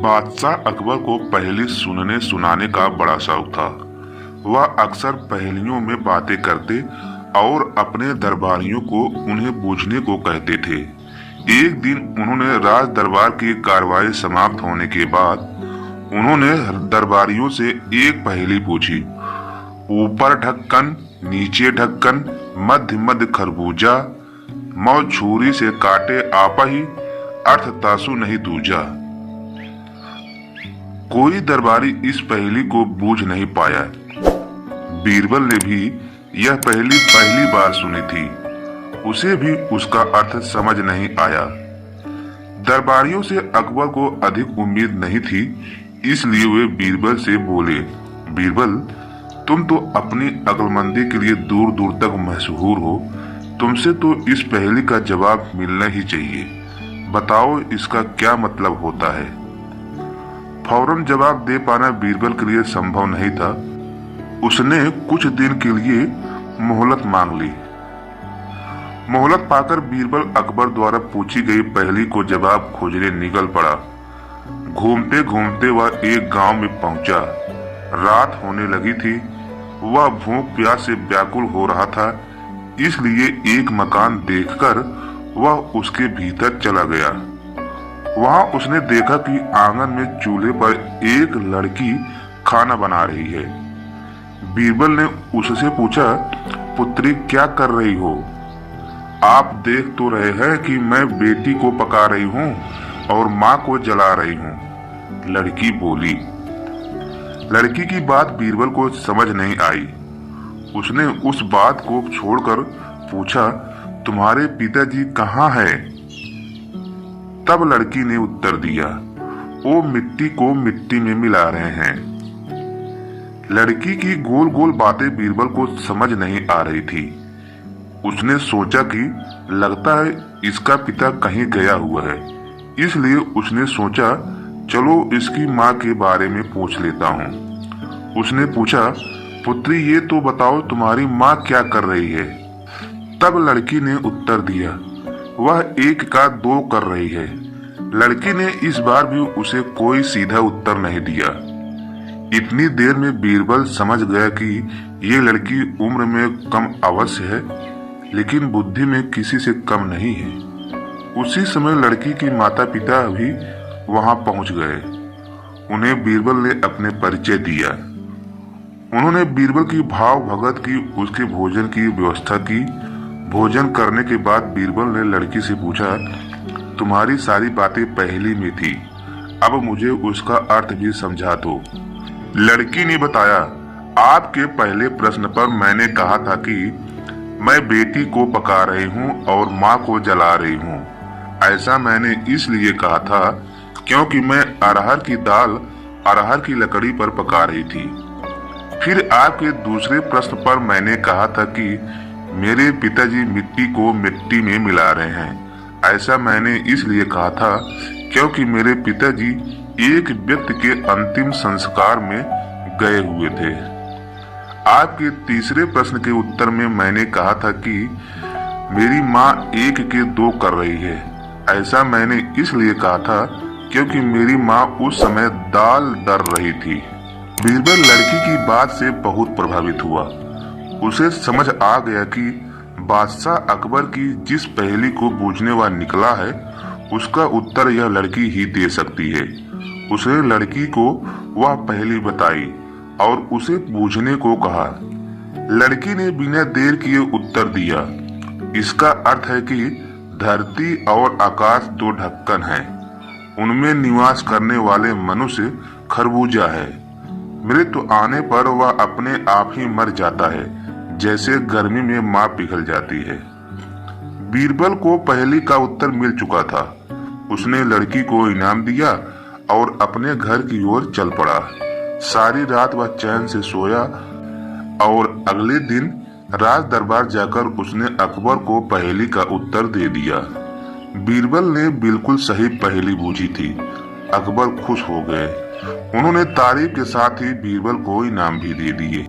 बादशाह अकबर को पहेली सुनने सुनाने का बड़ा शौक था। वह अक्सर पहेलियों में बातें करते और अपने दरबारियों को उन्हें बूझने को कहते थे। एक दिन उन्होंने राज दरबार की कार्रवाई समाप्त होने के बाद उन्होंने दरबारियों से एक पहेली पूछी। ऊपर ढक्कन, नीचे ढक्कन, मध्य मध्य खरबूजा, मौ छुरी से काटे आपा ही, अर्थ तासु नहीं दूजा। कोई दरबारी इस पहेली को बूझ नहीं पाया। बीरबल ने भी यह पहेली पहली बार सुनी थी। उसे भी उसका अर्थ समझ नहीं आया। दरबारियों से अकबर को अधिक उम्मीद नहीं थी, इसलिए वे बीरबल से बोले, बीरबल, तुम तो अपनी अक्लमंदी के लिए दूर दूर तक मशहूर हो। तुमसे तो इस पहेली का जवाब मिलना ही चाहिए। बताओ इसका क्या मतलब होता है। फौरन जवाब दे पाना बीरबल के लिए संभव नहीं था। उसने कुछ दिन के लिए मोहलत मांग ली। मोहलत पाकर बीरबल अकबर द्वारा पूछी गई पहेली को जवाब खोजने निकल पड़ा। घूमते घूमते वह एक गांव में पहुंचा। रात होने लगी थी। वह भूख प्यास से व्याकुल हो रहा था, इसलिए एक मकान देखकर वह उसके भीतर चला गया। वहां उसने देखा कि आंगन में चूल्हे पर एक लड़की खाना बना रही है। बीरबल ने उससे पूछा, पुत्री क्या कर रही हो? आप देख तो रहे हैं कि मैं बेटी को पका रही हूँ और माँ को जला रही हूँ। लड़की बोली। लड़की की बात बीरबल को समझ नहीं आई। उसने उस बात को छोड़कर पूछा, तुम्हारे पिताजी कहाँ हैं? तब लड़की ने उत्तर दिया, वो मिट्टी को मिट्टी में मिला रहे हैं। लड़की की गोल गोल बातें बीरबल को समझ नहीं आ रही थी। उसने सोचा कि लगता है इसका पिता कहीं गया हुआ है, इसलिए उसने सोचा चलो इसकी माँ के बारे में पूछ लेता हूँ। उसने पूछा, पुत्री ये तो बताओ तुम्हारी माँ क्या कर रही है? तब लड़की ने उत्तर दिया, वह एक का दो कर रही है। लड़की ने इस बार भी उसे कोई सीधा उत्तर नहीं दिया। इतनी देर में बीरबल समझ गया कि ये लड़की उम्र में कम अवश्य है, लेकिन बुद्धि में किसी से कम नहीं है। उसी समय लड़की की माता पिता भी वहां पहुंच गए। उन्हें बीरबल ने अपने परिचय दिया। उन्होंने बीरबल की भाव भगत की, उसके भोजन की व्यवस्था की। भोजन करने के बाद बीरबल ने लड़की से पूछा, तुम्हारी सारी बातें पहेली में थी, अब मुझे उसका अर्थ भी समझा दो। लड़की ने बताया, आपके पहले प्रश्न पर मैंने कहा था कि मैं बेटी को पका रही हूँ और माँ को जला रही हूँ। ऐसा मैंने इसलिए कहा था क्योंकि मैं अरहर की दाल अरहर की लकड़ी पर पका रही थी। फिर आपके दूसरे प्रश्न पर मैंने कहा था कि मेरे पिताजी मिट्टी को मिट्टी में मिला रहे हैं। ऐसा मैंने इसलिए कहा था क्योंकि मेरे पिताजी एक व्यक्ति के अंतिम संस्कार में गए हुए थे। आपके तीसरे प्रश्न के उत्तर में मैंने कहा था कि मेरी माँ एक के दो कर रही है। ऐसा मैंने इसलिए कहा था क्योंकि मेरी माँ उस समय दाल दर रही थी। बीरबल लड़की की बात से बहुत प्रभावित हुआ। उसे समझ आ गया कि बादशाह अकबर की जिस पहेली को बूझने वह निकला है, उसका उत्तर यह लड़की ही दे सकती है। उसने लड़की को वह पहेली बताई और उसे बूझने को कहा। लड़की ने बिना देर किए उत्तर दिया, इसका अर्थ है कि धरती और आकाश दो ढक्कन हैं। उनमें निवास करने वाले मनुष्य खरबूजा है। मृत्यु आने पर वह अपने आप ही मर जाता है, जैसे गर्मी में माँ पिघल जाती है। बीरबल को पहेली का उत्तर मिल चुका था। उसने लड़की को इनाम दिया और अपने घर की ओर चल पड़ा। सारी रात वह चैन से सोया और अगले दिन राज दरबार जाकर उसने अकबर को पहेली का उत्तर दे दिया। बीरबल ने बिल्कुल सही पहेली बूझी थी। अकबर खुश हो गए। उन्होंने तारीफ के साथ ही बीरबल को इनाम भी दे दिए।